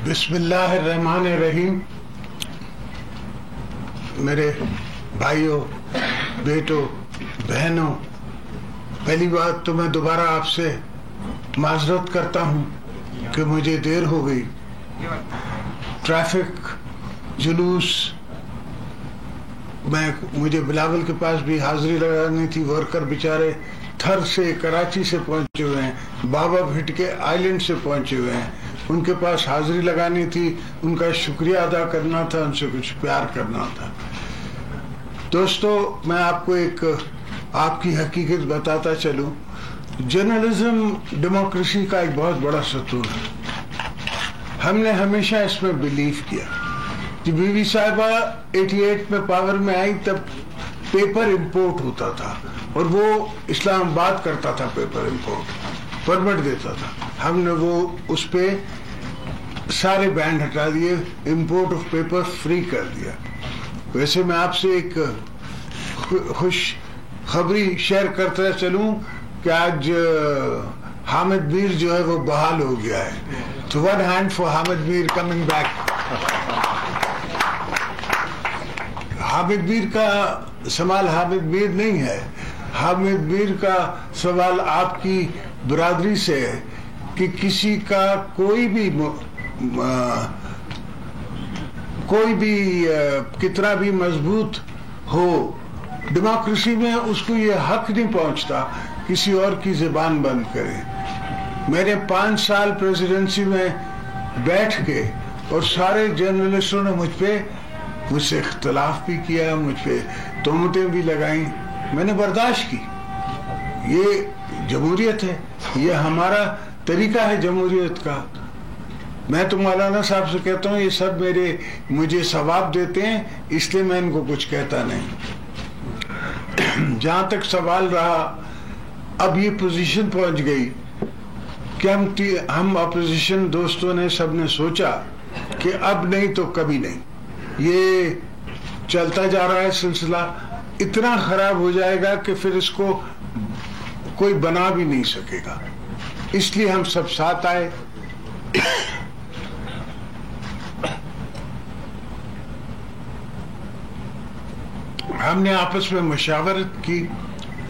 बिस्मिल्लाहिर्रहमानिर्रहीम। मेरे भाइयों, बेटों, बहनों, पहली बात तो मैं दोबारा आपसे माजरत करता हूँ कि मुझे देर हो गई। ट्रैफिक, जुलूस, मुझे बिलावल के पास भी हाजिरी लगानी थी। वर्कर बेचारे थर से, कराची से पहुंचे हुए हैं, बाबा भिट के आइलैंड से पहुंचे हुए हैं। उनके पास हाजिरी लगानी थी, उनका शुक्रिया अदा करना था, उनसे कुछ प्यार करना था। दोस्तों, मैं आपको एक आपकी हकीकत बताता चलूं। जर्नलिज्म डेमोक्रेसी का एक बहुत बड़ा सतून है। हमने हमेशा इसमें बिलीव किया। जब बीबी साहिबा 88 में पावर में आई तब पेपर इंपोर्ट होता था और वो इस्लामाबाद करता था पेपर इंपोर्ट, परमिट देता था। हमने वो उस पे सारे बैंड हटा दिए, इंपोर्ट ऑफ पेपर फ्री कर दिया। वैसे मैं आपसे एक खुश खबरी शेयर करता चलूं कि आज हामिद मीर जो है वो बहाल हो गया है। तो one hand for Hamid Mir coming back. Hamid Mir का सवाल हामिद मीर नहीं है, हामिद मीर का सवाल आपकी बरादरी से है कि किसी का कोई भी कितना भी मजबूत हो, डेमोक्रेसी में उसको ये हक नहीं पहुंचता किसी और की जुबान बंद करे। मैंने 5 साल प्रेसिडेंसी में बैठ के और सारे जर्नलिस्टों ने मुझसे इख्तलाफ भी किया, मुझ पे तोहमतें भी लगाई, मैंने बर्दाश्त की। ये जमहूरियत है, ये हमारा तरीका है जमहूरियत का। मैं तो मौलाना साहब से कहता हूँ ये सब मुझे सवाब देते हैं, इसलिए मैं इनको कुछ कहता नहीं। जहां तक सवाल रहा, अब ये पोजीशन पहुंच गई कि हम अपोजिशन दोस्तों ने सबने सोचा कि अब नहीं तो कभी नहीं, ये चलता जा रहा है सिलसिला, इतना खराब हो जाएगा कि फिर इसको कोई बना भी नहीं सकेगा। इसलिए हम सब साथ आए। हमने आपस में मशावरत की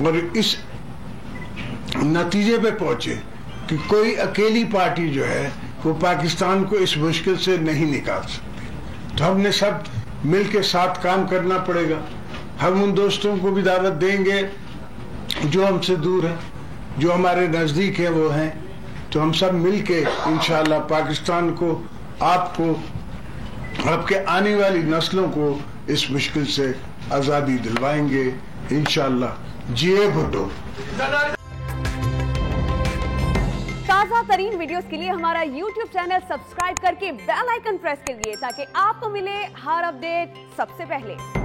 और इस नतीजे पे पहुंचे कि कोई अकेली पार्टी जो है वो पाकिस्तान को इस मुश्किल से नहीं निकाल सकती। तो हमने सब मिलके साथ काम करना पड़ेगा। हम उन दोस्तों को भी दावत देंगे जो हमसे दूर हैं, जो हमारे नजदीक हैं वो हैं। तो हम सब मिलके इंशाअल्लाह पाकिस्तान को, आपको, आपके आने वाली नस्लों को इस मुश्किल से आजादी दिलवाएंगे इंशाअल्लाह। जिए भुट्टो। ताजा तरीन वीडियोस के लिए हमारा YouTube चैनल सब्सक्राइब करके बेल आइकन प्रेस कीजिए ताकि आपको मिले हर अपडेट सबसे पहले।